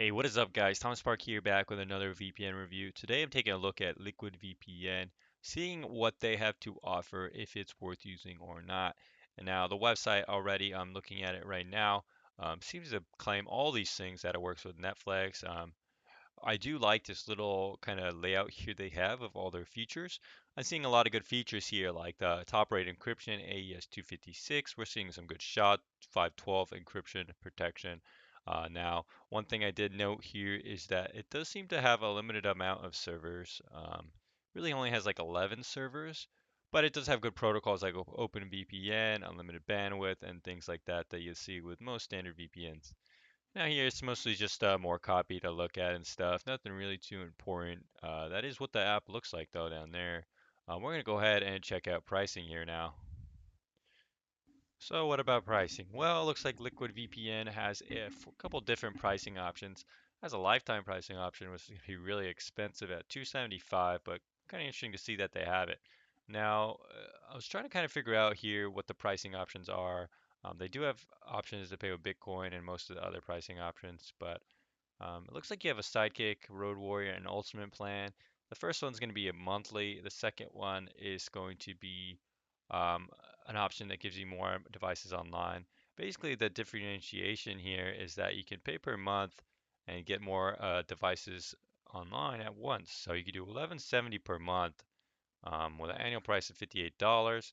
Hey, what is up, guys? Thomas Park here, back with another VPN review. Today I'm taking a look at LiquidVPN, seeing what they have to offer, if it's worth using or not. And now the website already, I'm looking at it right now, seems to claim all these things that it works with Netflix. I do like this little kind of layout here they have of all their features. I'm seeing a lot of good features here, like the top rate encryption, AES 256. We're seeing some good SHA 512 encryption protection. Now, one thing I did note here is that it does seem to have a limited amount of servers. Really only has like 11 servers, but it does have good protocols like OpenVPN, unlimited bandwidth, and things like that that you see with most standard VPNs. Now here it's mostly just more copy to look at and stuff. Nothing really too important. That is what the app looks like though down there. We're gonna go ahead and check out pricing here now. So what about pricing? Well, it looks like LiquidVPN has a couple different pricing options. Has a lifetime pricing option, which is gonna be really expensive at 275, but kind of interesting to see that they have it. Now, I was trying to kind of figure out here what the pricing options are. They do have options to pay with Bitcoin and most of the other pricing options, but it looks like you have a Sidekick, Road Warrior, and Ultimate plan. The first one's going to be a monthly. The second one is going to be um, an option that gives you more devices online. Basically, the differentiation here is that you can pay per month and get more devices online at once. So you could do 1170 per month with an annual price of $58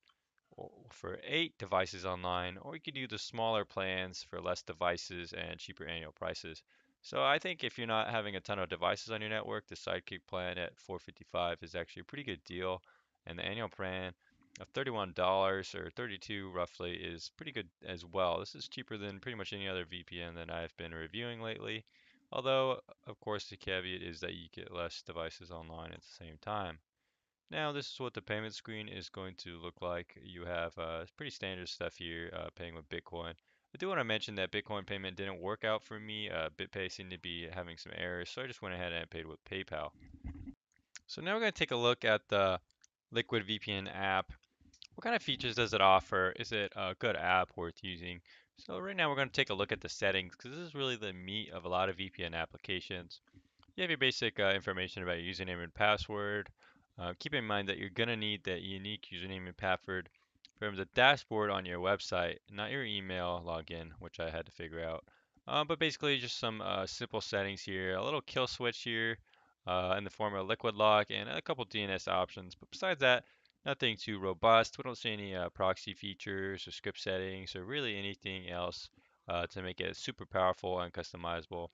for 8 devices online, or you could do the smaller plans for less devices and cheaper annual prices. So I think if you're not having a ton of devices on your network, the Sidekick plan at 455 is actually a pretty good deal, and the annual plan of $31 or 32 roughly is pretty good as well. This is cheaper than pretty much any other VPN that I've been reviewing lately. Although, of course, the caveat is that you get less devices online at the same time. Now, this is what the payment screen is going to look like. You have pretty standard stuff here, paying with Bitcoin. I do want to mention that Bitcoin payment didn't work out for me. BitPay seemed to be having some errors, so I just went ahead and paid with PayPal. So now we're going to take a look at the Liquid VPN app. What kind of features does it offer? Is it a good app worth using? So right now we're going to take a look at the settings because this is really the meat of a lot of VPN applications. You have your basic information about your username and password. Keep in mind that you're going to need that unique username and password from the dashboard on your website, not your email login, which I had to figure out. But basically, just some simple settings here. A little kill switch here in the form of liquid lock and a couple DNS options. But besides that, nothing too robust. We don't see any proxy features or script settings or really anything else to make it super powerful and customizable.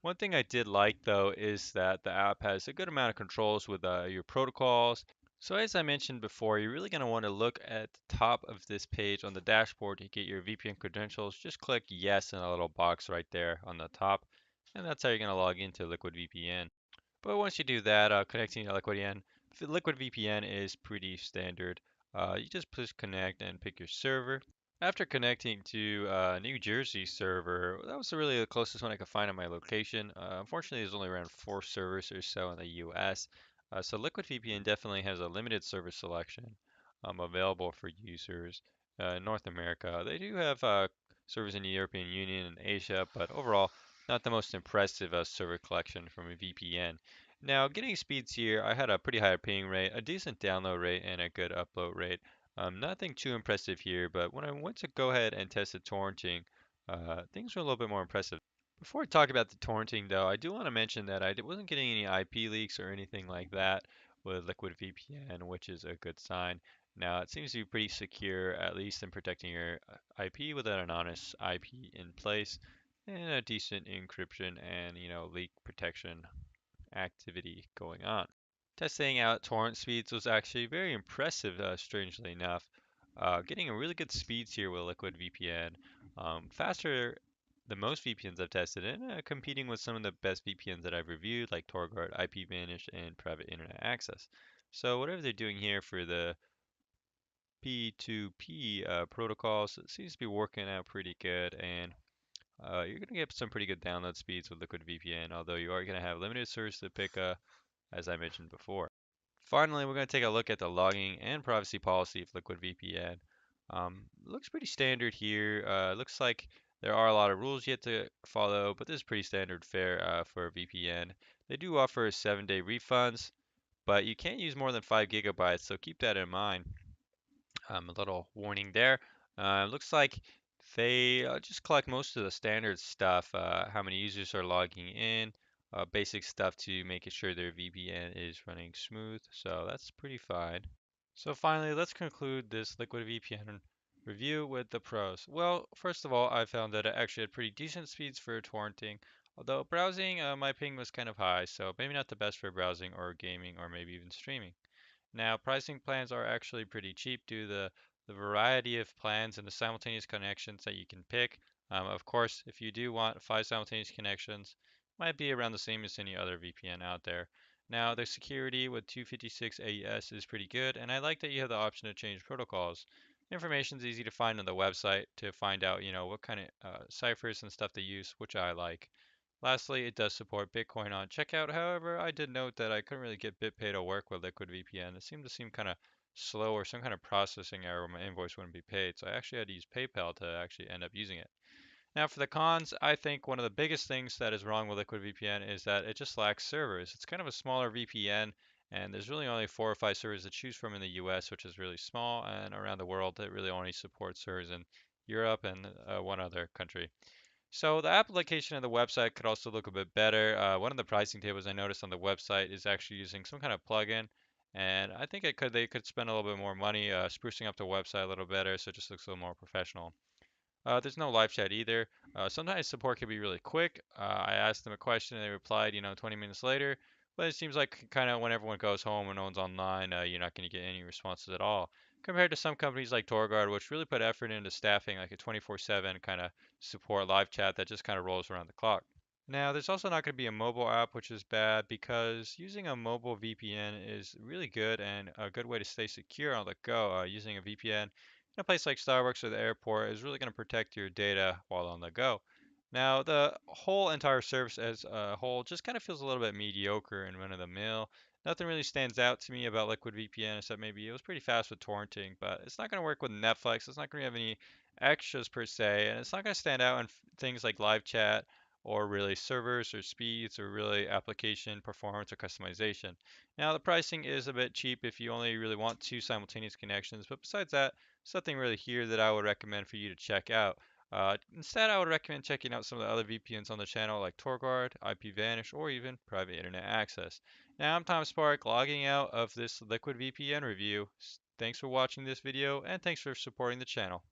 One thing I did like though is that the app has a good amount of controls with your protocols. So as I mentioned before, you're really going to want to look at the top of this page on the dashboard to get your VPN credentials. Just click yes in a little box right there on the top, and that's how you're going to log into LiquidVPN. But once you do that, connecting to LiquidVPN is pretty standard. You just push connect and pick your server. After connecting to a New Jersey server, that was really the closest one I could find on my location. Unfortunately, there's only around 4 servers or so in the US. So LiquidVPN definitely has a limited server selection available for users in North America. They do have servers in the European Union and Asia, but overall, not the most impressive server collection from a VPN. Now, getting speeds here, I had a pretty high ping rate, a decent download rate, and a good upload rate. Nothing too impressive here, but when I went to go ahead and test the torrenting, things were a little bit more impressive. Before I talk about the torrenting, though, I do want to mention that I wasn't getting any IP leaks or anything like that with LiquidVPN, which is a good sign. Now, it seems to be pretty secure, at least in protecting your IP with an anonymous IP in place and a decent encryption and, leak protection activity going on. Testing out torrent speeds was actually very impressive, strangely enough. Getting a really good speeds here with Liquid VPN, faster than most VPNs I've tested, and competing with some of the best VPNs that I've reviewed, like TorGuard, IPVanish, and Private Internet Access. So whatever they're doing here for the P2P protocols, it seems to be working out pretty good, and you're going to get some pretty good download speeds with Liquid VPN, although you are going to have limited servers to pick up, as I mentioned before. Finally, we're going to take a look at the logging and privacy policy of LiquidVPN. Looks pretty standard here. Looks like There are a lot of rules yet to follow, but this is pretty standard fare for a VPN. They do offer 7-day refunds, but you can't use more than 5 gigabytes, so keep that in mind. A little warning there. Looks like they just collect most of the standard stuff, how many users are logging in, basic stuff to making sure their VPN is running smooth. So that's pretty fine. So finally, let's conclude this Liquid VPN review with the pros. Well, first of all, I found that it actually had pretty decent speeds for torrenting, although browsing, my ping was kind of high, so maybe not the best for browsing or gaming or maybe even streaming. Now, pricing plans are actually pretty cheap due to the variety of plans and the simultaneous connections that you can pick. Of course, if you do want 5 simultaneous connections, might be around the same as any other VPN out there. Now, the security with 256 AES is pretty good, and I like that you have the option to change protocols. Information is easy to find on the website to find out, what kind of ciphers and stuff they use, which I like. Lastly, it does support Bitcoin on checkout. However, I did note that I couldn't really get BitPay to work with LiquidVPN. It seemed to seem kind of slow or some kind of processing error where my invoice wouldn't be paid. So I actually had to use PayPal to actually end up using it. Now, for the cons, I think one of the biggest things that is wrong with LiquidVPN is that it just lacks servers. It's kind of a smaller VPN, and there's really only 4 or 5 servers to choose from in the US, which is really small, and around the world, it really only supports servers in Europe and one other country. So the application of the website could also look a bit better. One of the pricing tables I noticed on the website is actually using some kind of plugin, and I think they could spend a little bit more money sprucing up the website a little better so it just looks a little more professional. There's no live chat either. Sometimes support can be really quick. I asked them a question and they replied, 20 minutes later. But it seems like kind of when everyone goes home and no one's online, you're not going to get any responses at all. Compared to some companies like Torguard, which really put effort into staffing like a 24/7 kind of support live chat that just kind of rolls around the clock. Now, there's also not going to be a mobile app, which is bad because using a mobile VPN is really good and a good way to stay secure on the go. Using a VPN in a place like Starbucks or the airport is really going to protect your data while on the go. Now, the whole entire service as a whole just kind of feels a little bit mediocre and run of the mill. Nothing really stands out to me about Liquid VPN except maybe it was pretty fast with torrenting, but it's not going to work with Netflix. It's not going to have any extras per se, and it's not going to stand out in things like live chat or really servers or speeds or really application performance or customization. Now, the pricing is a bit cheap if you only really want 2 simultaneous connections, but besides that, something really here that I would recommend for you to check out. Instead, I would recommend checking out some of the other VPNs on the channel like TorGuard, IPVanish, or even Private Internet Access. Now, I'm Tom Spark, logging out of this Liquid VPN review. Thanks for watching this video, and thanks for supporting the channel.